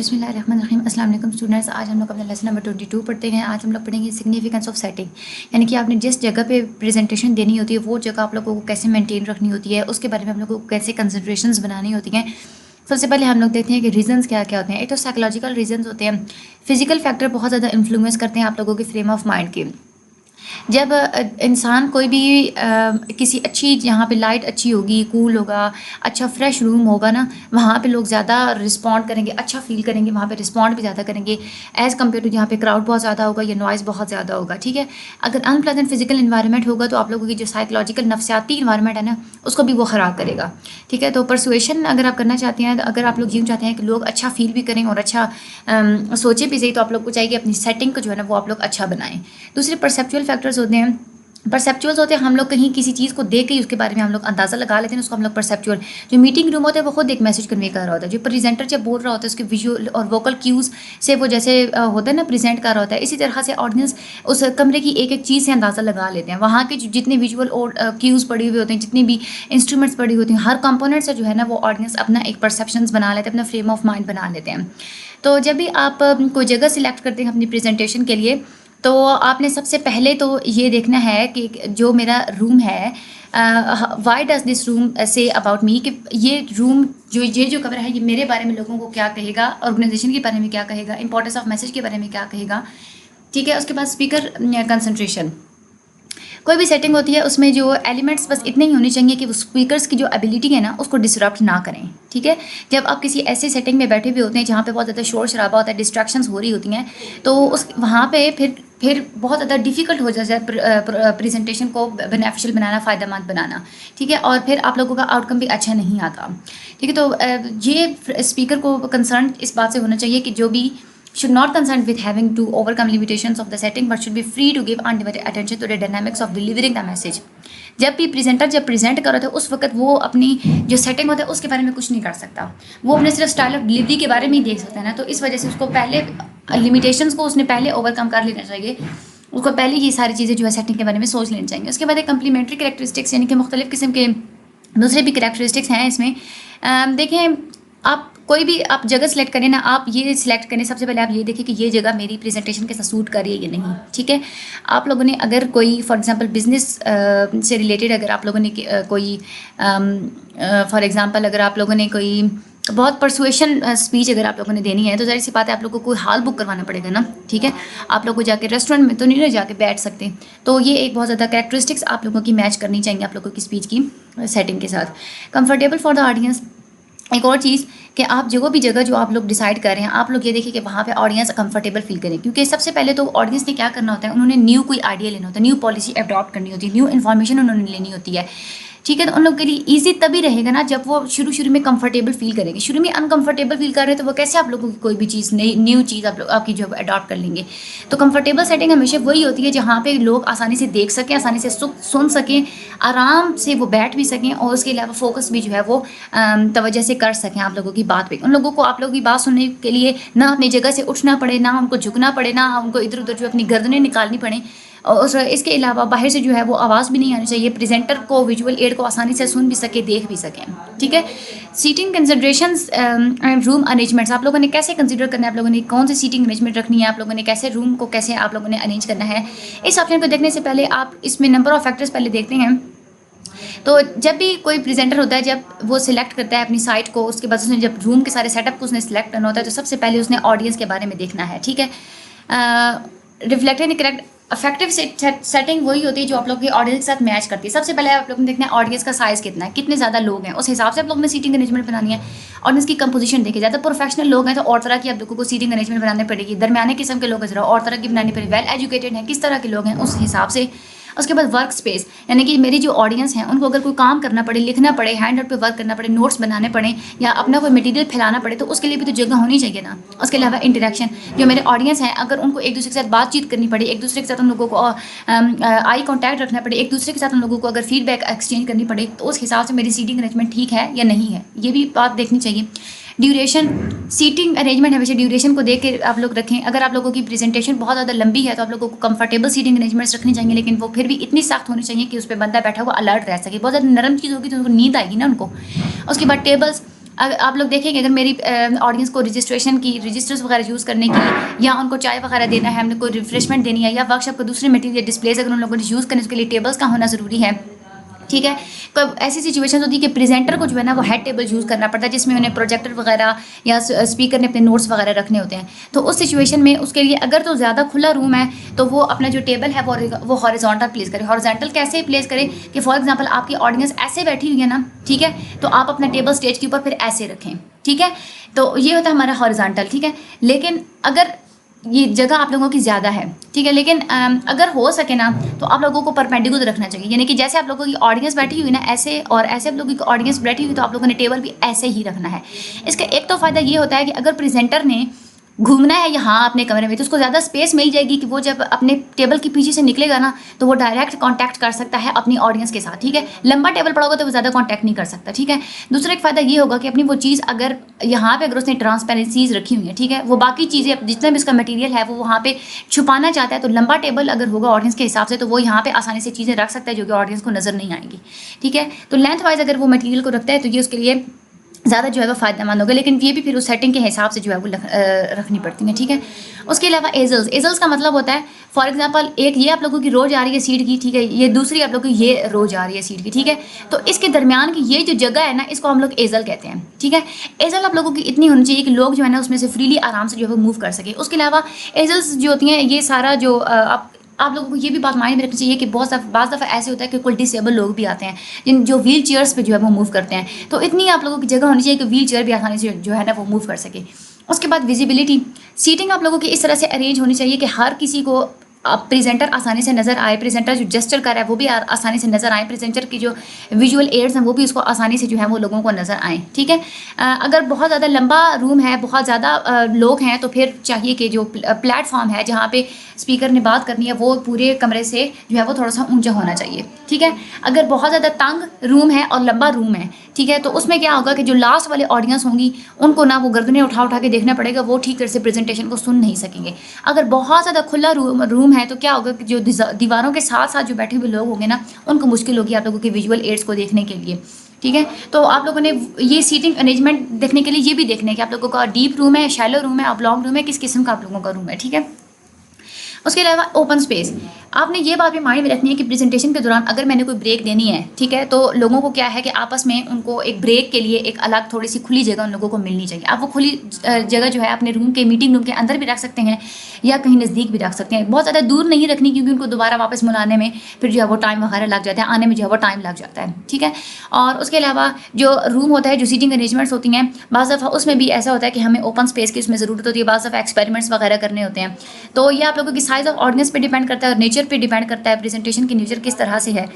बिस्मिल्लाहिर्रहमानिर्रहीम। अस्सलाम वालेकुम स्टूडेंट्स। आज हम लोग अपना लेसन नंबर 22 पढ़ते हैं। आज हम लोग पढ़ेंगे सिग्निफिकेंस ऑफ सेटिंग, यानी कि आपने जिस जगह पे प्रेजेंटेशन देनी होती है वो जगह आप लोगों को कैसे मेंटेन रखनी होती है, उसके बारे में हम लोगों को कैसे कंसिडरेशंस बनानी होती हैं। सबसे पहले हम लोग देखते हैं कि रीजंस क्या क्या होते हैं। एक तो साइकोलॉजिकल रीजंस होते हैं, फिजिकल फैक्टर बहुत ज़्यादा इन्फ्लुएंस करते हैं आप लोगों के फ्रेम ऑफ माइंड की। जब इंसान कोई भी किसी अच्छी, जहाँ पे लाइट अच्छी होगी, कूल होगा, अच्छा फ्रेश रूम होगा ना, वहाँ पे लोग ज़्यादा रिस्पॉन्ड करेंगे, अच्छा फील करेंगे, वहाँ पे रिस्पॉन्ड भी ज़्यादा करेंगे एज़ कम्पेयर टू जहाँ पे क्राउड बहुत ज़्यादा होगा या नॉइज़ बहुत ज़्यादा होगा। ठीक है, अगर अनप्लेजेंट फिजिकल इन्वायरमेंट होगा तो आप लोगों की जो साइकोलॉजिकल नफसियाती इन्वायरमेंट है ना, उसको भी वो ख़राब करेगा। ठीक है, तो परसुएशन अगर आप करना चाहते हैं, अगर आप लोग यूँ चाहते हैं कि लोग अच्छा फील भी करें और अच्छा सोचे भी सही, तो आप लोग को चाहिए कि अपनी सेटिंग को जो है ना वो आप लोग अच्छा बनाएं। दूसरे परसेप्चुअल फैक्टर्स होते हैं। परसेप्चुअल्स होते हैं, हम लोग कहीं किसी चीज़ को देख के उसके बारे में हम लोग अंदाज़ा लगा लेते हैं, उसको हम लोग परसेप्चुअल। जो मीटिंग रूम होता है वो खुद एक मैसेज कन्वे कर रहा होता है। जो प्रेजेंटर जब बोल रहा होता है उसके विजुअल और वोकल क्यूज़ से वो जैसे होता है ना प्रेजेंट कर रहा होता है, इसी तरह से ऑडियंस उस कमरे की एक एक चीज़ से अंदाज़ा लगा लेते हैं। वहाँ के जितने विजुअल और क्यूज़ पड़े हुए होते हैं, जितनी भी इंस्ट्रूमेंट्स पड़ी होती हैं, हर कंपोनेंट से जो है ना वो ऑडियंस अपना एक परसेप्शंस बना लेते हैं, अपना फ्रेम ऑफ माइंड बना लेते हैं। तो जब भी आप कोई जगह सिलेक्ट करते हैं अपनी प्रेजेंटेशन के लिए, तो आपने सबसे पहले तो ये देखना है कि जो मेरा रूम है, why does this room say about me, कि ये रूम जो कमरा है ये मेरे बारे में लोगों को क्या कहेगा, ऑर्गेनाइजेशन के बारे में क्या कहेगा, इंपॉर्टेंस ऑफ मैसेज के बारे में क्या कहेगा। ठीक है, उसके बाद स्पीकर कंसंट्रेशन। कोई भी सेटिंग होती है उसमें जो एलिमेंट्स बस इतने ही होने चाहिए कि वो स्पीकर्स की जो एबिलिटी है ना उसको डिसरप्ट ना करें। ठीक है, जब आप किसी ऐसे सेटिंग में बैठे हुए होते हैं जहाँ पे बहुत ज़्यादा शोर शराबा होता है, डिस्ट्रैक्शंस हो रही होती हैं, तो उस वहाँ पे फिर बहुत ज़्यादा डिफिकल्ट हो जाता है प्रेजेंटेशन को बेनिफिशियल बनाना, फ़ायदेमंद बनाना। ठीक है, और फिर आप लोगों का आउटकम भी अच्छा नहीं आता। ठीक है, तो ये स्पीकर को कंसर्न इस बात से होना चाहिए कि जो भी should not concerned with having to overcome limitations of the setting but should be free to give undivided attention to the dynamics of delivering the message। जब भी प्रेजेंटर जब प्रेजेंट कर रहा था उस वक्त वो अपनी जो सेटिंग होता है उसके बारे में कुछ नहीं कर सकता, वो अपने सिर्फ स्टाइल ऑफ डिलीवरी के बारे में ही देख सकता है ना। तो इस वजह से उसको पहले लिमिटेशंस को उसने पहले ओवरकम कर लेना चाहिए, उसको पहले ये सारी चीज़ें जो है सेटिंग के बारे में सोच लेनी चाहिए। उसके बाद एक कम्प्लीमेंट्री कैरेक्टरिस्टिक्स, यानी कि मुख्तलिफ किस्म के दूसरे भी कैरेक्टरिस्टिक्स हैं इसमें। देखें, आप कोई भी आप जगह सेलेक्ट करें ना, आप ये सिलेक्ट करें सबसे पहले, आप ये देखें कि ये जगह मेरी प्रेजेंटेशन के साथ सूट कर रही है या नहीं। ठीक है, आप लोगों ने अगर कोई फॉर एग्जांपल बिजनेस से रिलेटेड अगर आप लोगों ने कोई फॉर एग्जांपल अगर आप लोगों ने कोई बहुत परसुएशन स्पीच अगर आप लोगों ने देनी है, तो ज़ाहिर सी बात है आप लोगों को कोई हॉल बुक करवाना पड़ेगा ना। ठीक है, आप लोगों को जाके रेस्टोरेंट में तो नहीं ना जाके बैठ सकते। तो ये एक बहुत ज़्यादा कैरेक्टरिस्टिक्स आप लोगों की मैच करनी चाहिए आप लोगों की स्पीच की सेटिंग के साथ। Comfortable for the audience. एक और चीज़ कि आप जो भी जगह जो आप लोग डिसाइड कर रहे हैं, आप लोग ये देखिए कि वहाँ पे ऑडियंस कंफर्टेबल फील करें, क्योंकि सबसे पहले तो ऑडियंस ने क्या करना होता है, उन्होंने न्यू कोई आइडिया लेना होता है, न्यू पॉलिसी अडॉप्ट करनी होती है, न्यू इन्फॉर्मेशन उन्होंने लेनी होती है। ठीक है, तो उन लोग के लिए ईजी तभी रहेगा ना जब वो शुरू में कंफर्टेबल फील करेंगे। शुरू में अनकंफर्टेबल फील कर रहे हैं तो वो कैसे आप लोगों की कोई भी चीज़ नई न्यू चीज़ आप लोग आपकी जो अडॉप्ट कर लेंगे। तो कंफर्टेबल सेटिंग हमेशा वही होती है जहाँ पे लोग आसानी से देख सकें, आसानी से सुन सकें, आराम से वो बैठ भी सकें, और उसके अलावा फोकस भी जो है वो तवज्जो से कर सकें आप लोगों की बात पे। उन लोगों को आप लोगों की बात सुनने के लिए ना अपनी जगह से उठना पड़े, ना उनको झुकना पड़े, ना उनको इधर उधर जो अपनी गर्दनें निकालनी पड़े। और इसके अलावा बाहर से जो है वो आवाज़ भी नहीं आनी चाहिए, प्रेजेंटर को विजुअल एड को आसानी से सुन भी सके, देख भी सकें। ठीक है, seating considerations and room arrangements, आप लोगों ने कैसे कंसिडर करना है, आप लोगों ने कौन सी सीटिंग अरेंजमेंट रखनी है, आप लोगों ने कैसे रूम को कैसे आप लोगों ने अरेंज करना है। इस ऑप्शन को देखने से पहले आप इसमें नंबर ऑफ फैक्टर्स पहले देखते हैं। तो जब भी कोई प्रेजेंटर होता है, जब वो सिलेक्ट करता है अपनी साइट को, उसके बाद उसने जब रूम के सारे सेटअप को उसने सिलेक्ट करना होता है, तो सबसे पहले उसने ऑडियंस के बारे में देखना है। ठीक है, रिफ्लेक्टिंग करेक्ट इफेक्टिव सेटिंग वही होती है जो आप लोग की ऑडियंस के साथ मैच करती है। सबसे पहले आप लोग ने देखना है ऑडियंस का साइज़ कितना है, कितने ज़्यादा लोग हैं, उस हिसाब से आप लोगों ने सीटिंग अरेंजमेंट बनानी है। ऑडियंस की कंपोजिशन देखिए, ज़्यादा प्रोफेशनल लोग हैं तो और तरह की आप लोगों को सीटिंग अरेंजमेंट बनानी पड़ेगी, दरमियाने किस्म के लोग हैं जरा और तरह की बनानी पड़ेगी, वेल एजुकेटेड हैं किस तरह के लोग हैं उस हिसाब से। उसके बाद वर्क स्पेस, यानी कि मेरी जो ऑडियंस है उनको अगर कोई काम करना पड़े, लिखना पड़े, हैंड आउट पे वर्क करना पड़े, नोट्स बनाने पड़े, या अपना कोई मटेरियल फैलाना पड़े, तो उसके लिए भी तो जगह होनी चाहिए ना। उसके अलावा इंटरेक्शन, जो मेरे ऑडियंस हैं अगर उनको एक दूसरे के साथ बातचीत करनी पड़े, एक दूसरे के साथ उन लोगों को आई कॉन्टैक्ट रखना पड़े, एक दूसरे के साथ उन लोगों को अगर फीडबैक एक्सचेंज करनी पड़े, तो उस हिसाब से मेरी सीटिंग अरेंजमेंट ठीक है या नहीं है, ये भी बात देखनी चाहिए। ड्यूरेशन, सीटिंग अरेंजमेंट हमेशा ड्यूरेशन को देख के आप लोग रखें। अगर आप लोगों की प्रेजेंटेशन बहुत ज़्यादा लंबी है तो आप लोगों को कंफर्टेबल सीटिंग अरेंजमेंट्स रखनी चाहिए, लेकिन वो फिर भी इतनी सख्त होनी चाहिए कि उस पर बंदा बैठा हुआ अलर्ट रह सके। बहुत ज़्यादा नरम चीज़ होगी तो उनको नींद आएगी ना उनको। उसके बाद टेबल्स, आप लोग देखेंगे अगर मेरी ऑडियंस को रजिस्ट्रेशन की रजिस्टर्स वगैरह यूज़ करने की, या उनको चाय वगैरह देना है, हमने कोई रिफ्रेशमेंट देनी है, या वर्कशॉप को दूसरे मटेरियल डिस्प्लेस अगर उन लोगों ने यूज़ करने, उसके लिए टेबल्स का होना ज़रूरी है। ठीक है, कब ऐसी सिचुएशन होती है कि प्रेजेंटर को जो है ना वो हेड टेबल यूज़ करना पड़ता है, जिसमें उन्हें प्रोजेक्टर वगैरह या स्पीकर ने अपने नोट्स वगैरह रखने होते हैं। तो उस सिचुएशन में उसके लिए अगर तो ज़्यादा खुला रूम है तो वो अपना जो टेबल है वो हॉरिजॉन्टल प्लेस करे। हॉरिजॉन्टल कैसे प्लेस करे कि फॉर एग्जांपल आपकी ऑडियंस ऐसे बैठी हुई है ना, ठीक है, तो आप अपना टेबल स्टेज के ऊपर फिर ऐसे रखें। ठीक है, तो ये होता है हमारा हॉरिजॉन्टल। ठीक है, लेकिन अगर ये जगह आप लोगों की ज़्यादा है, ठीक है, लेकिन अगर हो सके ना तो आप लोगों को परपेंडिकुलर रखना चाहिए, यानी कि जैसे आप लोगों की ऑडियंस बैठी हुई ना ऐसे, और ऐसे आप लोगों की ऑडियंस बैठी हुई, तो आप लोगों ने टेबल भी ऐसे ही रखना है। इसका एक तो फ़ायदा ये होता है कि अगर प्रेजेंटर ने घूमना है यहाँ अपने कमरे में तो उसको ज़्यादा स्पेस मिल जाएगी कि वो जब अपने टेबल के पीछे से निकलेगा ना तो वो डायरेक्ट कांटेक्ट कर सकता है अपनी ऑडियंस के साथ। ठीक है, लंबा टेबल पड़ा होगा तो वो ज़्यादा कांटेक्ट नहीं कर सकता। ठीक है, दूसरा एक फ़ायदा ये होगा कि अपनी वो चीज़ अगर यहाँ पे अगर उसने ट्रांसपेरेंसीज रखी हुई है, ठीक है, वो बाकी चीज़ें जितना भी इसका मटीरियल है वो वहाँ पे छुपाना चाहता है, तो लंबा टेबल अगर होगा ऑडियंस के हिसाब से तो वो यहाँ पे आसानी से चीज़ें रख सकता है जो कि ऑडियंस को नज़र नहीं आएंगी। ठीक है, तो लेंथ वाइज अगर वो मटीरियल को रखता है तो ये उसके लिए ज़्यादा जो है वो फ़ायदेमंद होगा, लेकिन ये भी फिर उस सेटिंग के हिसाब से जो है वो रखनी पड़ती है। ठीक है, उसके अलावा एजल्स का मतलब होता है फॉर एग्जांपल एक ये आप लोगों की रो जा रही है सीट की, ठीक है, ये दूसरी आप लोगों की ये रो जा रही है सीट की। ठीक है, तो इसके दरमियान की ये जो जगह है ना इसको हम लोग एजल कहते हैं। ठीक है, एजल आप लोगों की इतनी होनी चाहिए कि लोग जो है ना उसमें से फ्रीली आराम से जो है वो मूव कर सके। उसके अलावा एजल्स जो होती हैं ये सारा जो आप लोगों को ये भी बात माइंड में रखनी चाहिए कि बाज़ दफ़ा ऐसे होता है कि कोई डिसेबल लोग भी आते हैं जिन जो व्हील चेयर्स पे जो है वो मूव करते हैं, तो इतनी आप लोगों की जगह होनी चाहिए कि व्हील चेयर भी आसानी से जो है ना वो मूव कर सके। उसके बाद विजिबिलिटी, सीटिंग आप लोगों की इस तरह से अरेंज होनी चाहिए कि हर किसी को प्रेजेंटर आसानी से नज़र आए, प्रेजेंटर जो जेस्चर कर रहा है वो भी आसानी से नज़र आए, प्रेजेंटर की जो विजुअल एड्स हैं वो भी उसको आसानी से जो है वो लोगों को नज़र आए। ठीक है, अगर बहुत ज़्यादा लंबा रूम है, बहुत ज़्यादा लोग हैं, तो फिर चाहिए कि जो प्लेटफॉर्म है जहाँ पे स्पीकर ने बात करनी है वो पूरे कमरे से जो है वो थोड़ा सा ऊंचा होना चाहिए। ठीक है, अगर बहुत ज़्यादा तंग रूम है और लंबा रूम है, ठीक है, तो उसमें क्या होगा कि जो लास्ट वाले ऑडियंस होंगी उनको ना वो गर्दनें उठा उठा के देखना पड़ेगा, वो ठीक तरह से प्रेजेंटेशन को सुन नहीं सकेंगे। अगर बहुत ज़्यादा खुला रूम है तो क्या होगा कि जो दीवारों के साथ साथ जो बैठे हुए लोग होंगे ना उनको मुश्किल होगी आप लोगों के विजुअल एड्स को देखने के लिए। ठीक है, तो आप लोगों ने ये सीटिंग अरेंजमेंट देखने के लिए ये भी देखना है कि आप लोगों का डीप रूम है, शैलो रूम है, ऑब्लॉन्ग रूम है, किस किस्म का आप लोगों का रूम है। ठीक है, उसके अलावा ओपन स्पेस, आपने ये बात भी माइंड में रखनी है कि प्रेजेंटेशन के दौरान अगर मैंने कोई ब्रेक देनी है, ठीक है, तो लोगों को क्या है कि आपस में उनको एक ब्रेक के लिए एक अलग थोड़ी सी खुली जगह उन लोगों को मिलनी चाहिए। आप वो खुली जगह जो है अपने रूम के मीटिंग रूम के अंदर भी रख सकते हैं या कहीं नज़दीक भी रख सकते हैं, बहुत ज़्यादा दूर नहीं रखनी क्योंकि उनको दोबारा वापस बुलाने में फिर जो है वो टाइम वगैरह लग जाता है, आने में जो है वो टाइम लग जाता है। ठीक है, और उसके अलावा जो रूम होता है, जो सीटिंग अरेंजमेंट्स होती हैं, बाज़ दफ़ा उसमें भी ऐसा होता है कि हमें ओपन स्पेस की उसमें ज़रूरत होती है, बाज़ दफ़ा एक्सपेरिमेंट्स वगैरह करने होते हैं, तो ये आप लोगों की साइज़ ऑफ ऑडियंस पे डिपेंड करता है और नेचर पे डिपेंड करता है, प्रेजेंटेशन की नेचर किस तरह से है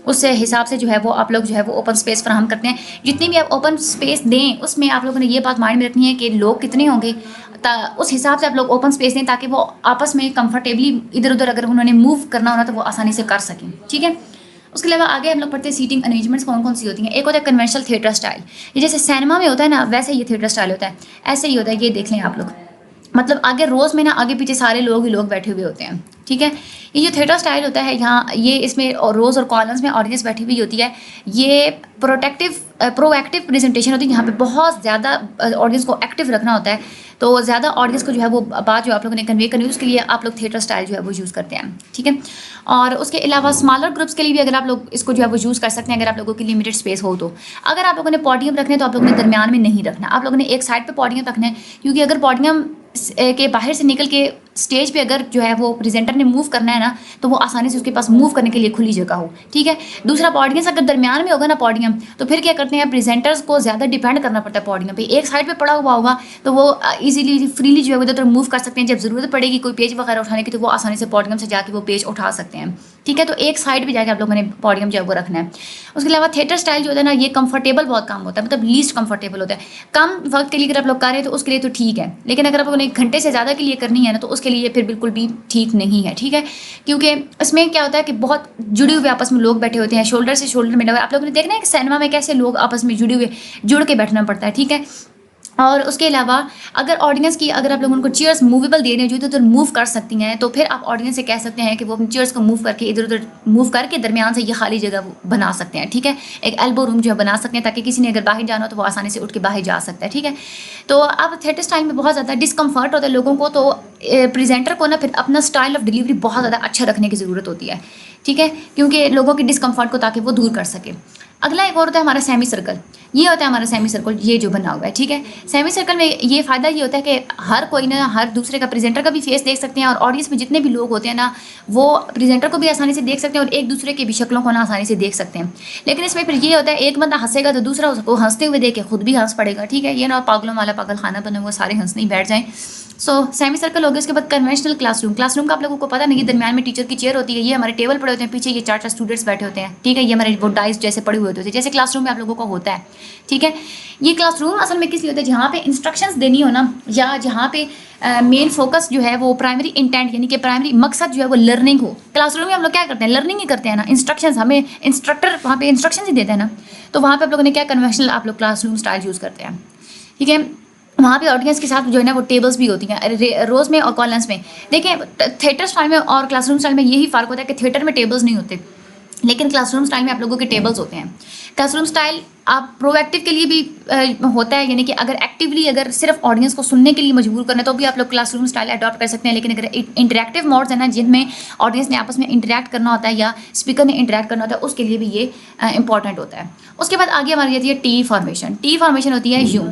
उस हिसाब से जो है वो आप लोग जो है वो ओपन स्पेस फराहम करते हैं। जितनी भी आप ओपन स्पेस दें उसमें आप लोगों ने ये बात माइंड में रखनी है कि लोग कितने होंगे, उस हिसाब से आप लोग ओपन स्पेस दें ताकि वो आपस में कंफर्टेबली इधर उधर अगर उन्होंने मूव करना होना तो वो आसानी से कर सकें। ठीक है, उसके अलावा आगे हम लोग पढ़ते हैं सीटिंग अरेंजमेंट्स कौन कौन सी होती हैं। एक होता है कन्वेंशनल थिएटर स्टाइल, ये जैसे सिनेमा में होता है ना वैसे ये थिएटर स्टाइल होता है, ऐसे ही होता है, ये देख लें आप लोग, मतलब आगे रोज़ में ना आगे पीछे सारे लोग ही लोग बैठे हुए होते हैं। ठीक है, ये जो थिएटर स्टाइल होता है यहाँ ये इसमें रोज़ और कॉलम्स में ऑडियंस बैठी हुई होती है, ये प्रोएक्टिव प्रेजेंटेशन होती है, यहाँ पे बहुत ज़्यादा ऑडियंस को एक्टिव रखना होता है, तो ज़्यादा ऑडियंस को जो है वो बात जो आप लोगों ने कन्वे करनी है उसके लिए आप लोग थिएटर स्टाइल जो है वो यूज़ करते हैं। ठीक है, और उसके अलावा स्मॉलर ग्रुप्स के लिए भी अगर आप लोग इसको जो है वो यूज़ कर सकते हैं, अगर आप लोगों की लिमिटेड स्पेस हो तो। अगर आप लोगों ने पॉडियम रखने तो आप लोगों ने दरमियान में नहीं रखना, आप लोगों ने एक साइड पर पॉडियम रखना है, क्योंकि अगर पॉडियम के बाहर से निकल के स्टेज पे अगर जो है वो प्रेजेंटर ने मूव करना है ना तो वो आसानी से उसके पास मूव करने के लिए खुली जगह हो। ठीक है, दूसरा ऑडियंस अगर दरमियान में होगा ना पॉडियम, तो फिर क्या करते हैं प्रेजेंटर्स को ज़्यादा डिपेंड करना पड़ता है पॉडियम पे, एक साइड पे पड़ा हुआ होगा तो वो इजीली फ्रीली जो है उधर मूव कर सकते हैं, जब ज़रूरत पड़ेगी कोई पेज वगैरह उठाने की तो वो आसानी से पॉडियम से जाके वो पेज उठा सकते हैं। ठीक है, तो एक साइड पे जाके आप लोगों ने पॉडियम जो है वो रखना है। उसके अलावा थिएटर स्टाइल जो होता है ना ये कंफर्टेबल बहुत कम होता है, मतलब लीस्ट कंफर्टेबल होता है। कम वक्त के लिए अगर आप लोग कर रहे हैं तो उसके लिए तो ठीक है, लेकिन अगर आप लोगों ने एक घंटे से ज़्यादा के लिए करनी है ना तो उसके लिए फिर बिल्कुल भी ठीक नहीं है। ठीक है, क्योंकि इसमें क्या होता है कि बहुत जुड़े हुए आपस में लोग बैठे होते हैं, शोल्डर से शोल्डर मिला हुआ। आप लोगों ने देखना है कि सिनेमा में कैसे लोग आपस में जुड़े हुए जुड़ के बैठना पड़ता है। ठीक है, और उसके अलावा अगर ऑडियंस की अगर आप लोग उनको चेयर्स मूवेबल दे रहे हैं जो इधर-उधर मूव कर सकती हैं, तो फिर आप ऑडियंस से कह सकते हैं कि वो अपनी चेयर्स को मूव करके इधर-उधर मूव करके दरमियान से ये खाली जगह वो बना सकते हैं, ठीक है? एक एल्बो रूम जो है बना सकते हैं ताकि किसी ने अगर बाहर जाना हो तो वो आसानी से उठ के बाहर जा सकता है, ठीक है? तो अब थिएटर स्टाइल में बहुत ज़्यादा डिस्कम्फर्ट होता है लोगों को, तो प्रेज़ेंटर को ना फिर अपना स्टाइल ऑफ डिलीवरी बहुत ज़्यादा अच्छा रखने की ज़रूरत होती है, ठीक है? क्योंकि लोगों के डिस्कम्फर्ट को ताकि वो दूर कर सके। अगला एक और होता है हमारा सेमी सर्कल। ये होता है हमारा सेमी सर्कल, ये जो बना हुआ है, ठीक है? सेमी सर्कल में ये फ़ायदा ये होता है कि हर कोई ना हर दूसरे का प्रेज़ेंटर का भी फेस देख सकते हैं और ऑडियंस में जितने भी लोग होते हैं ना, वो प्रेज़ेंटर को भी आसानी से देख सकते हैं और एक दूसरे की भी शक्लों को ना आसानी से देख सकते हैं। लेकिन इसमें फिर ये होता है एक बंदा हँसेगा तो दूसरा उसको हँसते हुए देख के खुद भी हँस पड़ेगा, ठीक है? ये ना पागलों वाला पागलखाना बना हुआ सारे हँसने ही बैठ जाएँ। सो सेमी सर्कल हो गया। उसके बाद कन्वेंशनल क्लासरूम। क्लासरूम का आप लोगों को पता नहीं, दरमियान में टीचर की चेयर होती है, ये हमारे टेबल पड़े होते हैं, पीछे ये 4-4 स्टूडेंट्स बैठे होते हैं, ठीक है? ये हमारे वो डाइस जैसे पड़े हुए होते हैं, जैसे क्लासरूम में आप लोगों को होता है, ठीक है? ये क्लासरूम असल में किस लिए होता है? जहाँ पे इंस्ट्रक्शंस देनी हो ना, या जहाँ पे मेन फोकस जो है वो प्राइमरी इंटेंट यानी कि प्राइमरी मकसद जो है वो लर्निंग हो। क्लासरूम में हम लोग क्या करते हैं? लर्निंग ही करते हैं ना, इंस्ट्रक्शंस हमें इंस्ट्रक्टर वहाँ पे इंस्ट्रक्शंस ही देता है ना, तो वहाँ पे आप लोगों ने क्या कन्वेंशनल आप लोग क्लासरूम स्टाइल यूज़ करते हैं, ठीक है? वहाँ पे ऑडियंस के साथ जो है ना वो टेबल्स भी होती हैं रोज़ में और कॉलम्स में। देखिए थिएटर स्टाइल में और क्लासरूम स्टाइल में यही फ़र्क होता है कि थिएटर में टेबल्स नहीं होते, लेकिन क्लासरूम स्टाइल में आप लोगों के टेबल्स होते हैं। क्लासरूम स्टाइल आप प्रोएक्टिव के लिए भी होता है, यानी कि अगर एक्टिवली अगर सिर्फ ऑडियंस को सुनने के लिए मजबूर करना तो भी आप लोग क्लासरूम स्टाइल अडॉप्ट कर सकते हैं। लेकिन अगर इंटरेक्टिव मोड्स है ना जिनमें ऑडियंस ने आपस में इंटरेक्ट करना होता है या स्पीकर ने इंटरेक्ट करना होता है, उसके लिए भी ये इंपॉर्टेंट होता है। उसके बाद आगे हमारी आती है टी फॉर्मेशन। टी फॉर्मेशन होती है यूँ,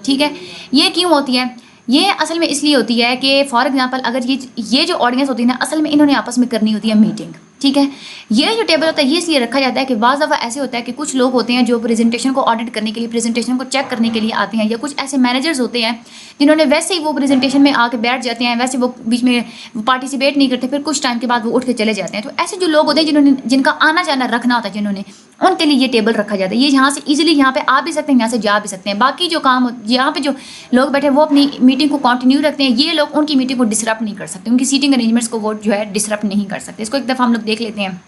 ठीक है? ये क्यों होती है? ये असल में इसलिए होती है कि फॉर एग्जांपल अगर ये जो ऑडियंस होती है ना, असल में इन्होंने आपस में करनी होती है मीटिंग, ठीक है? ये जो टेबल होता है ये इसलिए रखा जाता है कि बाज़ दफ़ा ऐसे होता है कि कुछ लोग होते हैं जो प्रेजेंटेशन को ऑडिट करने के लिए, प्रेजेंटेशन को चेक करने के लिए आते हैं, या कुछ ऐसे मैनेजर्स होते हैं जिन्होंने वैसे ही वो प्रेजेंटेशन में आके बैठ जाते हैं, वैसे वो बीच में पार्टिसिपेट नहीं करते, फिर कुछ टाइम के बाद वो उठ के चले जाते हैं। तो ऐसे जो लोग होते हैं जिनका आना जाना रखना होता है, जिन्होंने उनके लिए ये टेबल रखा जाता है। ये यहाँ से इजीली यहाँ पे आ भी सकते हैं, यहाँ से जा भी सकते हैं। बाकी जो काम यहाँ पे जो लोग बैठे वो अपनी मीटिंग को कंटिन्यू रखते हैं, ये लोग उनकी मीटिंग को डिसरप्ट नहीं कर सकते, उनकी सीटिंग अरेंजमेंट्स को वो जो है डिसरप्ट नहीं कर सकते। इसको एक दफ़ा हम लोग देख लेते हैं।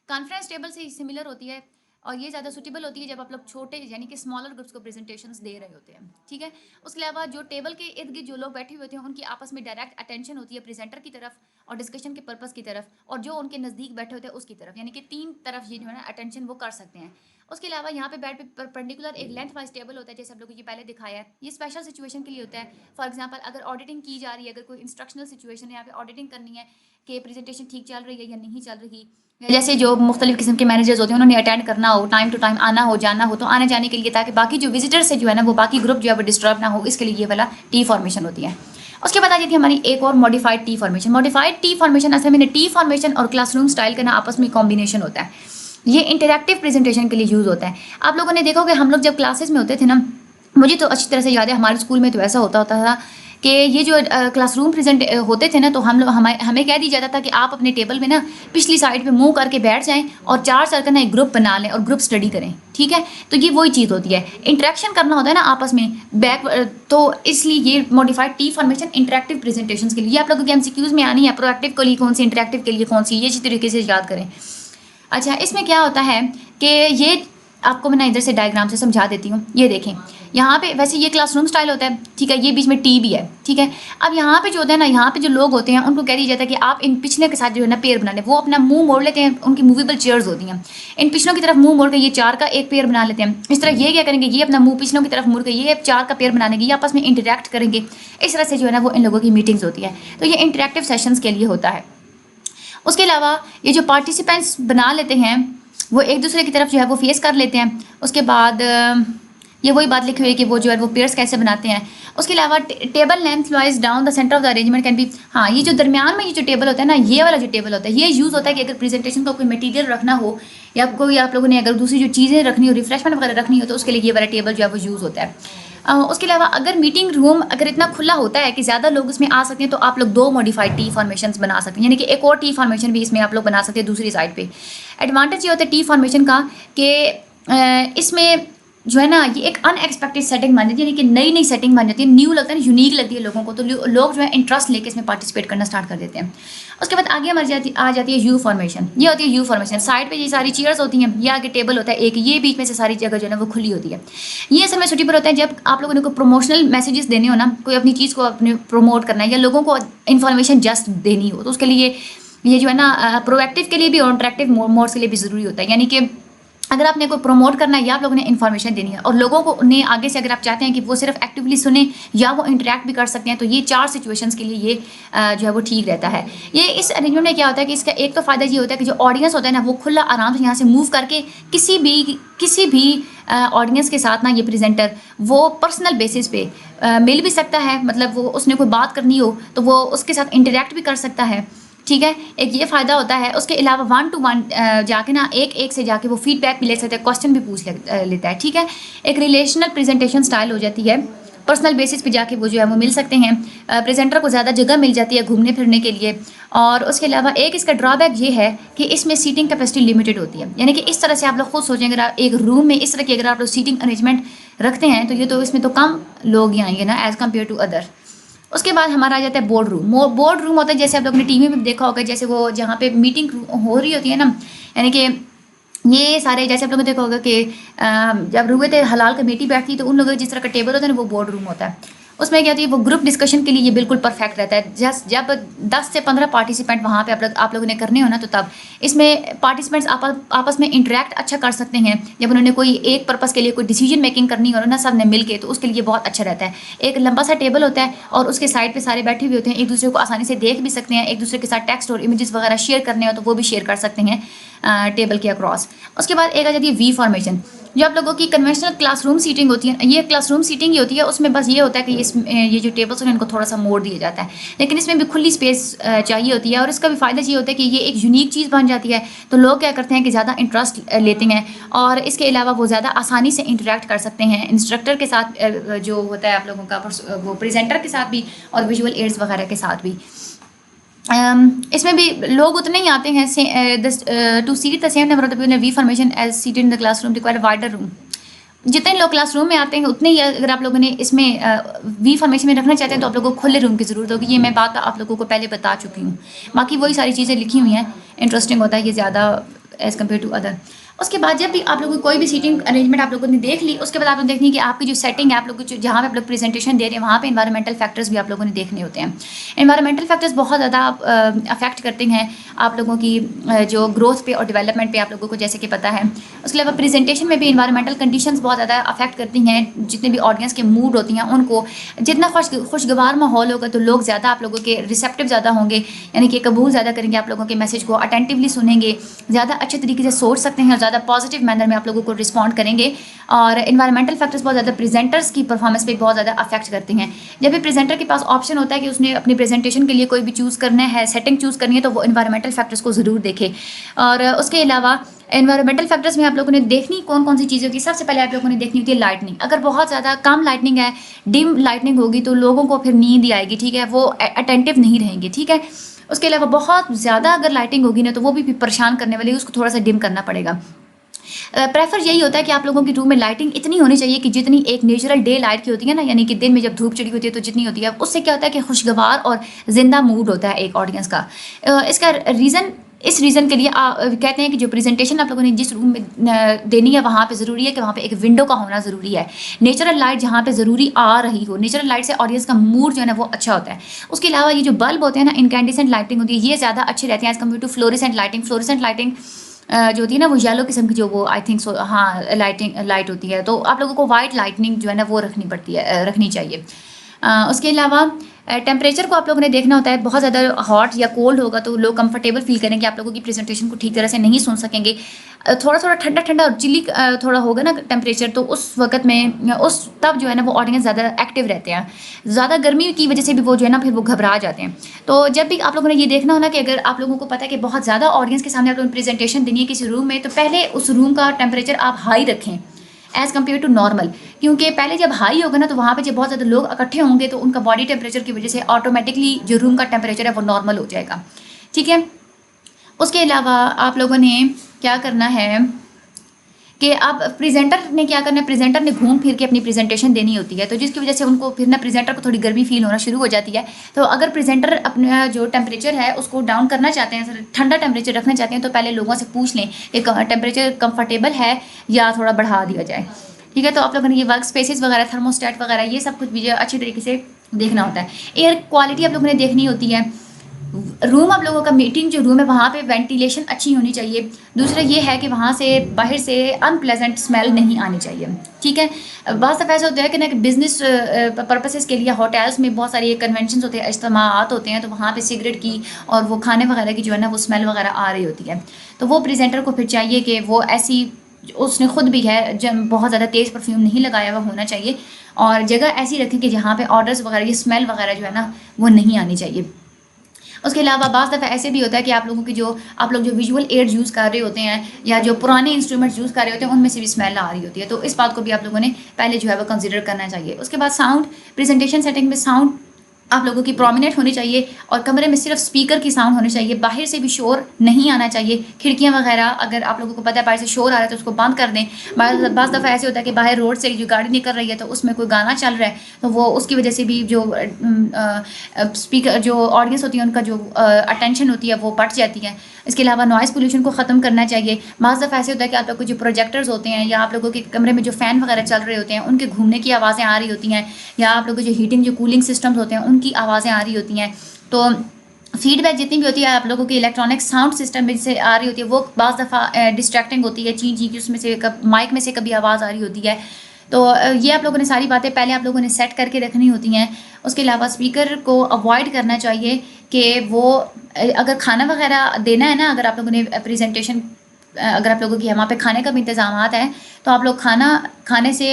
कॉन्फ्रेंस टेबल से सिमिलर होती है और ये ज़्यादा सूटेबल होती है जब आप लोग छोटे यानी कि स्मॉलर ग्रुप्स को प्रेजेंटेशंस दे रहे होते हैं, ठीक है? उसके अलावा जो टेबल के इर्द गिर्द जो लोग बैठे हुए होते हैं उनकी आपस में डायरेक्ट अटेंशन होती है प्रेजेंटर की तरफ और डिस्कशन के पर्पस की तरफ, और जो उनके नज़दीक बैठे होते हैं उसकी तरफ, यानी कि तीन तरफ ये जो है ना अटेंशन वो कर सकते हैं। उसके अलावा यहाँ पे बेड पे परपेंडिकुलर एक लेंथ वाइज टेबल होता है, जैसे आप लोगों को ये पहले दिखाया है। ये स्पेशल सिचुएशन के लिए होता है। फॉर एग्जांपल अगर ऑडिटिंग की जा रही है, अगर कोई इंस्ट्रक्शनल सिचुएशन है, यहाँ पे ऑडिटिंग करनी है कि प्रेजेंटेशन ठीक चल रही है या नहीं चल रही, जैसे जो मुख्तलिफ किस्म के मैनेजर्स होते हैं उन्होंने अटेंड करना हो, टाइम टू टाइम आना हो जाना हो, तो आने जाने के लिए ताकि बाकी जो विजिटर्स है जो है ना वो बाकी ग्रुप जो है वो डिस्टर्ब ना हो, इसके लिए ये वाला टी फॉर्मेशन होती है। उसके बाद आ जाती है हमारी एक और modified T formation. Modified T formation असल में टी फॉर्मेशन और क्लासरूम स्टाइल का ना आपस में कॉम्बिनेशन होता है। ये इंटरेक्टिव प्रेजेंटेशन के लिए यूज़ होता है। आप लोगों ने देखा होगा हम लोग जब क्लासेस में होते थे ना, मुझे तो अच्छी तरह से याद है हमारे स्कूल में तो ऐसा होता था कि ये जो क्लासरूम प्रेजेंट होते थे ना, तो हम लोग हमें कह दिया जाता था कि आप अपने टेबल में ना पिछली साइड पे मुंह करके बैठ जाएं और चार सर्कल ना एक ग्रुप बना लें और ग्रुप स्टडी करें, ठीक है? तो ये वही चीज़ होती है, इंटरेक्शन करना होता है ना आपस में बैक, तो इसलिए ये modified T formation interactive presentation के लिए आप लोगों के एमसीक्यूज़ में आनी है। प्रोएक्टिव के लिए कौन सी, इंटरेक्टिव के लिए कौन सी, ये इसी तरीके से याद करें। अच्छा, इसमें क्या होता है कि ये आपको मैं ना इधर से डायग्राम से समझा देती हूँ। ये देखें यहाँ पे वैसे ये क्लासरूम स्टाइल होता है, ठीक है? ये बीच में टी भी है, ठीक है? अब यहाँ पे जो होता है ना, यहाँ पे जो लोग होते हैं उनको कह दिया जाता है कि आप इन पिछले के साथ जो है ना पेयर बना लें। वो अपना मुंह मोड़ लेते हैं, उनकी मूवेबल चेयर्स होती हैं, इन पिछलों की तरफ मुंह मोड़ के ये चार का एक पेयर बना लेते हैं। इस तरह ये क्या करेंगे, ये अपना मुंह पिछलों की तरफ मुड़ के ये चार का पेयर बना लेंगे, ये आपस में इंटरेक्ट करेंगे। इस तरह से जो है ना वो इन लोगों की मीटिंग्स होती है। तो ये इंटरेक्टिव सेशंस के लिए होता है। उसके अलावा ये जो पार्टिसिपेंट्स बना लेते हैं वो एक दूसरे की तरफ जो है वो फेस कर लेते हैं। उसके बाद ये वही बात लिखी हुई है कि वो जो है वो पेयर्स कैसे बनाते हैं। उसके अलावा table length wise down the centre of the arrangement can be, हाँ ये जो दरमियान में ये जो टेबल होता है ना, ये वाला जो टेबल होता है ये यूज़ होता है कि अगर प्रेजेंटेशन को कोई मटेरियल रखना हो या कोई आप लोगों ने अगर दूसरी जो चीज़ें रखनी हो, रिफ्रेशमेंट वगैरह रखनी हो, तो उसके लिए ये वाला टेबल जो है वो यूज़ होता है। उसके अलावा अगर मीटिंग रूम अगर इतना खुला होता है कि ज़्यादा लोग इसमें आ सकते हैं, तो आप लोग दो मॉडिफाइड टी फॉर्मेशंस बना सकते हैं, यानी कि एक और टी फॉर्मेशन भी इसमें आप लोग बना सकते हैं दूसरी साइड पे। एडवांटेज ये होता है टी फॉर्मेशन का कि इसमें जो है ना ये एक अनएक्सपेक्टेड सेटिंग बन जाती है, यानी कि नई नई सेटिंग बन जाती है, न्यू लगता है ना, यूनिक लगती है लोगों को, तो लोग जो है इंटरेस्ट लेके इसमें पार्टिसिपेट करना स्टार्ट कर देते हैं। उसके बाद आगे हमारी आ जाती है यू फॉर्मेशन। ये होती है यू फॉर्मेशन, साइड पे ये सारी चेयर्स होती हैं, ये आगे टेबल होता है एक, ये बीच में से सारी जगह जो है ना वो खुली होती है। ये असल में सूटेबल होता है जब आप लोगों ने कोई प्रोमोशनल मैसेजेस देने हो ना, कोई अपनी चीज़ को अपने प्रमोट करना है या लोगों को इन्फॉर्मेशन जस्ट देनी हो, तो उसके लिए ये जो है ना प्रोएक्टिव के लिए भी और इंटरेक्टिव मोड्स के लिए भी ज़रूरी होता है। यानी कि अगर आपने कोई प्रमोट करना है या आप लोगों ने इन्फॉर्मेशन देनी है और लोगों को ने आगे से अगर आप चाहते हैं कि वो सिर्फ एक्टिवली सुने या वो इंटरेक्ट भी कर सकते हैं, तो ये 4 सिचुएशंस के लिए ये जो है वो ठीक रहता है। ये इस अरेंजमेंट में क्या होता है कि इसका एक तो फ़ायदा ये होता है कि जो ऑडियंस होता है ना वो खुला आराम से यहाँ से मूव करके किसी भी ऑडियंस के साथ ना ये प्रेजेंटर वो पर्सनल बेसिस पे मिल भी सकता है, मतलब वो उसने कोई बात करनी हो तो वो उसके साथ इंटरेक्ट भी कर सकता है। ठीक है, एक ये फ़ायदा होता है। उसके अलावा 1 to 1 जाके ना एक से जाके वो फीडबैक भी ले सकते हैं, क्वेश्चन भी पूछ लेता है। ठीक है, एक रिलेशनल प्रेजेंटेशन स्टाइल हो जाती है, पर्सनल बेसिस पे जाके वो जो है वो मिल सकते हैं। प्रेजेंटर को ज़्यादा जगह मिल जाती है घूमने फिरने के लिए। और उसके अलावा एक इसका ड्रॉबैक ये है कि इसमें सीटिंग कैपेसिटी लिमिटेड होती है, यानी कि इस तरह से आप लोग खुद सोचें, अगर आप एक रूम में इस तरह की अगर आप लोग सीटिंग अरेंजमेंट रखते हैं तो ये तो इसमें तो कम लोग ही आएंगे ना एज़ कम्पेयर टू अदर। उसके बाद हमारा आ जाता है बोर्ड रूम। बोर्ड रूम होता है जैसे आप लोगों ने टीवी में देखा होगा, जैसे वो जहाँ पे मीटिंग हो रही होती है ना, यानी कि ये सारे जैसे आप लोगों ने देखा होगा कि जब रुएत हलाल कमेटी बैठती है तो उन लोगों का जिस तरह का टेबल होता है ना वो बोर्ड रूम होता है। उसमें क्या होती है वो ग्रुप डिस्कशन के लिए ये बिल्कुल परफेक्ट रहता है। जब 10 से 15 पार्टिसिपेंट वहाँ पे आप लोगों ने करने हो ना, तो तब इसमें पार्टिसिपेंट्स आपस में इंटरेक्ट अच्छा कर सकते हैं। जब उन्होंने कोई एक पर्पस के लिए कोई डिसीजन मेकिंग करनी हो ना सब ने मिल के, तो उसके लिए बहुत अच्छा रहता है। एक लंबा सा टेबल होता है और उसके साइड पे सारे बैठे हुए होते हैं, एक दूसरे को आसानी से देख भी सकते हैं, एक दूसरे के साथ टेक्स्ट और इमेजेस वगैरह शेयर करने हो तो वो भी शेयर कर सकते हैं टेबल के अक्रॉस। उसके बाद एक आ जाती है वी फॉर्मेशन, जो आप लोगों की कन्वेंशनल क्लासरूम सीटिंग होती है। ये क्लासरूम सीटिंग ही होती है, उसमें बस ये होता है कि ये जो टेबल्स हैं इनको थोड़ा सा मोड़ दिया जाता है, लेकिन इसमें भी खुली स्पेस चाहिए होती है। और इसका भी फ़ायदा ये होता है कि ये एक यूनिक चीज़ बन जाती है, तो लोग क्या करते हैं कि ज़्यादा इंटरेस्ट लेते हैं और इसके अलावा वो ज़्यादा आसानी से इंटरेक्ट कर सकते हैं इंस्ट्रक्टर के साथ, जो होता है आप लोगों का वो प्रेजेंटर के साथ भी और विजुअल एड्स वगैरह के साथ भी। इसमें भी लोग उतने ही आते हैं to seat the same number of the people in V formation as seated in the classroom require wider room. जितने लोग क्लासरूम में आते हैं उतने ही अगर आप लोगों ने इसमें वी फॉर्मेशन में रखना चाहते हैं तो आप लोगों को खुले रूम की ज़रूरत होगी। ये मैं बात आप लोगों को पहले बता चुकी हूँ, बाकी वही सारी चीज़ें लिखी हुई हैं। इंटरेस्टिंग होता है ये ज़्यादा एज़ कम्पेयर टू अदर। उसके बाद जब भी आप लोगों को कोई भी सीटिंग अरेंजमेंट आप लोगों ने देख ली, उसके बाद आप लोग देखनी है कि आपकी जो सेटिंग है, आप लोग जो जहाँ पे आप लोग प्रेजेंटेशन दे रहे हैं वहाँ पे एनवायरमेंटल फैक्टर्स भी आप लोगों ने देखने होते हैं। एनवायरमेंटल फैक्टर्स बहुत ज़्यादा अफेक्ट करते हैं आप लोगों की जो ग्रोथ पे और डेवलपमेंट पे, आप लोगों को जैसे कि पता है। उसके अलावा प्रेजेंटेशन में भी एनवायरमेंटल कंडीशंस बहुत ज़्यादा अफेक्ट करती हैं। जितने भी ऑडियंस के मूड होती हैं उनको, जितना खुशगवार माहौल होगा तो लोग ज़्यादा आप लोगों के रिसेप्टिव ज़्यादा होंगे, यानी कि कबूल ज़्यादा करेंगे, आप लोगों के मैसेज को अटेंटिवली सुनेंगे, ज़्यादा अच्छे तरीके से सोच सकते हैं और ज़्यादा पॉजिटिव मैनर में आप लोगों को रिस्पॉन्ड करेंगे। और इन्वायरमेंटल फैक्टर्स बहुत ज़्यादा प्रेजेंटर्स की परफॉर्मेंस पे बहुत ज़्यादा अफेक्ट करते हैं। जब भी प्रेजेंटर के पास ऑप्शन होता है कि उसने अपनी प्रेजेंटेशन के लिए कोई भी चूज़ करना है, सेटिंग चूज़ करनी है, तो वो इन्वायरमेंटल फैक्टर्स को ज़रूर देखे। और उसके अलावा एनवायरमेंटल फैक्टर्स में आप लोगों ने देखनी कौन कौन सी चीज़ें होगी। सबसे पहले आप लोगों ने देखनी होती है लाइटनिंग। अगर बहुत ज़्यादा कम लाइटनिंग है, डिम लाइटनिंग होगी, तो लोगों को फिर नींद ही आएगी। ठीक है, वो अटेंटिव नहीं रहेंगे। ठीक है, उसके अलावा बहुत ज़्यादा अगर लाइटिंग होगी ना तो वो भी परेशान करने वाली है, उसको थोड़ा सा डिम करना पड़ेगा। प्रेफर यही होता है कि आप लोगों की रूम में लाइटिंग इतनी होनी चाहिए कि जितनी एक नेचुरल डे लाइट की होती है ना, यानी कि दिन में जब धूप चढ़ी होती है तो जितनी होती है, उससे क्या होता है कि खुशगवार और जिंदा मूड होता है एक ऑडियंस का। इसका इस रीज़न के लिए कहते हैं कि जो प्रेजेंटेशन आप लोगों ने जिस रूम में देनी है वहाँ पे ज़रूरी है कि वहाँ पे एक विंडो का होना ज़रूरी है। नेचुरल लाइट जहाँ पे ज़रूरी आ रही हो, नेचुरल लाइट से ऑडियंस का मूड जो है ना वो अच्छा होता है। उसके अलावा ये जो बल्ब होते हैं ना, इनकैंडिसेंट लाइटिंग होती है, ये ज़्यादा अच्छे रहते हैं as compare to fluorescent lighting. Fluorescent lighting जो होती है ना वो येलो किस्म की, जो वो आई थिंक सो हाँ लाइट होती है, तो आप लोगों को वाइट लाइटनिंग जो है ना वो रखनी चाहिए। उसके अलावा टेम्परेचर को आप लोगों ने देखना होता है। बहुत ज़्यादा हॉट या कोल्ड होगा तो लोग कंफर्टेबल फील करेंगे, आप लोगों की प्रेजेंटेशन को ठीक तरह से नहीं सुन सकेंगे। थोड़ा थोड़ा ठंडा ठंडा और चिली थोड़ा होगा ना टेम्परेचर, तो उस वक्त में तब जो है ना वो ऑडियंस ज़्यादा एक्टिव रहते हैं। ज़्यादा गर्मी की वजह से भी वो जो है ना फिर वो घबरा जाते हैं। तो जब भी आप लोगों ने ये देखना हो ना कि अगर आप लोगों को पता है कि बहुत ज़्यादा ऑडियंस के सामने आप लोगों ने प्रेजेंटेशन देनी है किसी रूम में, तो पहले उस रूम का टेम्परेचर आप हाई रखें एज़ कम्पेयर टू नॉर्मल, क्योंकि पहले जब हाई होगा ना तो वहाँ पे जब बहुत ज़्यादा लोग इकट्ठे होंगे तो उनका बॉडी टेम्परेचर की वजह से ऑटोमेटिकली जो रूम का टेम्परेचर है वो नॉर्मल हो जाएगा। ठीक है, उसके अलावा आप लोगों ने क्या करना है कि अब प्रेजेंटर ने क्या करना है, प्रेजेंटर ने घूम फिर के अपनी प्रेजेंटेशन देनी होती है, तो जिसकी वजह से उनको फिर ना प्रेजेंटर को थोड़ी गर्मी फील होना शुरू हो जाती है। तो अगर प्रेजेंटर अपना जो टेम्परेचर है उसको डाउन करना चाहते हैं, ठंडा टेम्परेचर रखना चाहते हैं, तो पहले लोगों से पूछ लें कि टेम्परेचर कंफर्टेबल है या थोड़ा बढ़ा दिया जाए। ठीक है, तो आप लोगों ने ये वर्क स्पेसिस वगैरह, थर्मोस्टेट वगैरह, ये सब कुछ भी अच्छी तरीके से देखना होता है। एयर क्वालिटी आप लोगों ने देखनी होती है। रूम आप लोगों का, मीटिंग जो रूम है वहाँ पे वेंटिलेशन अच्छी होनी चाहिए। दूसरा ये है कि वहाँ से बाहर से अनप्लेजेंट स्मेल नहीं आनी चाहिए। ठीक है, बहुत दफ़ा ऐसा होता है कि ना, बिजनेस पर्पसेस के लिए होटल्स में बहुत सारे कन्वेंशन होते हैं, इज्तिमात होते हैं, तो वहाँ पे सिगरेट की और वो खाने वगैरह की जो है ना वो स्मेल वगैरह आ रही होती है। तो वो प्रेजेंटर को फिर चाहिए कि वो ऐसी, उसने खुद भी है जब बहुत ज़्यादा तेज़ परफ्यूम नहीं लगाया हुआ होना चाहिए, और जगह ऐसी रखें कि जहाँ पे ऑर्डर्स वगैरह, ये स्मेल वगैरह जो है ना वो नहीं आनी चाहिए। उसके अलावा बाज़ दफ़ा ऐसे भी होता है कि आप लोगों की जो, आप लोग जो विजुअल एड्स यूज़ कर रहे होते हैं या जो पुराने इंस्ट्रूमेंट्स यूज़ कर रहे होते हैं, उनमें से भी स्मेल आ रही होती है। तो इस बात को भी आप लोगों ने पहले जो है वो कंसिडर करना चाहिए। उसके बाद साउंड, प्रेजेंटेशन सेटिंग में साउंड आप लोगों की प्रोमिनेंट होनी चाहिए, और कमरे में सिर्फ स्पीकर की साउंड होनी चाहिए, बाहर से भी शोर नहीं आना चाहिए। खिड़कियां वगैरह अगर आप लोगों को पता है बाहर से शोर आ रहा है तो उसको बंद कर दें। बाज़ दफ़ा ऐसे होता है कि बाहर रोड से जो गाड़ी निकल रही है तो उसमें कोई गाना चल रहा है, तो वो उसकी वजह से भी जो स्पीकर, जो ऑडियंस होती है, उनका जो अटेंशन होती है वो बढ़ जाती है। इसके अलावा नॉइज़ पोल्यूशन को ख़त्म करना चाहिए। बाज़ दफ़ा ऐसे होता है कि आप लोगों को जो प्रोजेक्टर्स होते हैं या आप लोगों के कमरे में जो फ़ैन वगैरह चल रहे होते हैं उनके घूमने की आवाज़ें आ रही होती हैं, या आप लोगों को जो हीटिंग, जो कूलिंग सिस्टम्स होते हैं उनकी आवाज़ें आ रही होती हैं। तो फीडबैक जितनी भी होती है आप लोगों के इलेक्ट्रॉनिक साउंड सिस्टम में से आ रही होती है, वो बाज़ दफ़ा डिस्ट्रैक्टिंग होती है, ची ची की उसमें से माइक में से कभी आवाज़ आ रही होती है। तो ये आप लोगों ने सारी बातें पहले आप लोगों ने सेट करके रखनी होती हैं। उसके अलावा स्पीकर को अवॉइड करना चाहिए कि वो अगर खाना वगैरह देना है ना, अगर आप लोगों ने प्रेजेंटेशन, अगर आप लोगों की वहाँ पे खाने का भी इंतजाम है, तो आप लोग खाना खाने से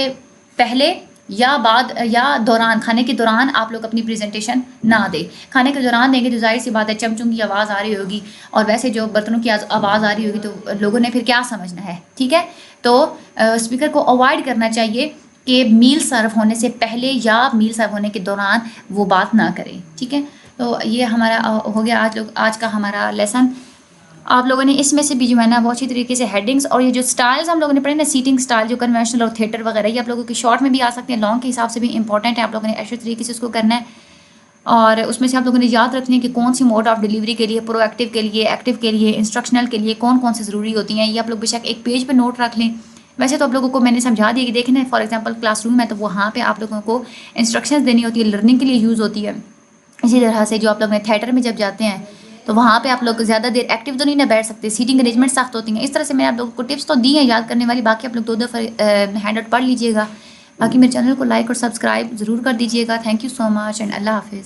पहले या बाद या दौरान, खाने के दौरान आप लोग अपनी प्रेजेंटेशन ना दें। खाने के दौरान देंगे तो जाहिर सी बात है चमचों की आवाज़ आ रही होगी, और वैसे जो बर्तनों की आवाज़ आ रही होगी तो लोगों ने फिर क्या समझना है। ठीक है, तो स्पीकर को अवॉइड करना चाहिए कि मील सर्व होने से पहले या मील सर्व होने के दौरान वो बात ना करें। ठीक है, तो ये हमारा हो गया आज का हमारा लेसन। आप लोगों ने इसमें से भी जो है ना वो अच्छी तरीके से हेडिंग्स और ये जो स्टाइल्स हम लोगों ने पढ़े ना, सीटिंग स्टाइल जो कन्वेंशनल और थिएटर वगैरह, ये आप लोगों की शॉर्ट में भी आ सकते हैं, लॉन्ग के हिसाब से भी इंपॉर्टेंट है। आप लोगों ने अच्छे तरीके से उसको करना है, और उसमें से आप लोगों ने याद रखनी है कि कौन सी मोड ऑफ डिलीवरी के लिए, प्रोएक्टिव के लिए, एक्टिव के लिए, इंस्ट्रक्शनल के लिए कौन कौन से ज़रूरी होती हैं। ये आप लोग बेशक एक पेज पर नोट रख लें। वैसे तो आप लोगों को मैंने समझा दिया कि देखना है, फॉर एग्जाम्पल क्लासरूम है तो वहाँ पर आप लोगों को इंस्ट्रक्शंस देनी होती है, लर्निंग के लिए यूज़ होती है। इसी तरह से जो आप लोग ने थिएटर में जब जाते हैं तो वहाँ पे आप लोग ज़्यादा देर एक्टिव तो नहीं ना बैठ सकते, सीटिंग अरेंजमेंट सख्त होती हैं। इस तरह से मैंने आप लोगों को टिप्स तो दी हैं याद करने वाली, बाकी आप लोग 2 दफ़ा हैंड आउट पढ़ लीजिएगा। बाकी मेरे चैनल को लाइक और सब्सक्राइब ज़रूर कर दीजिएगा। Thank you so much and अल्लाह हाफिज़।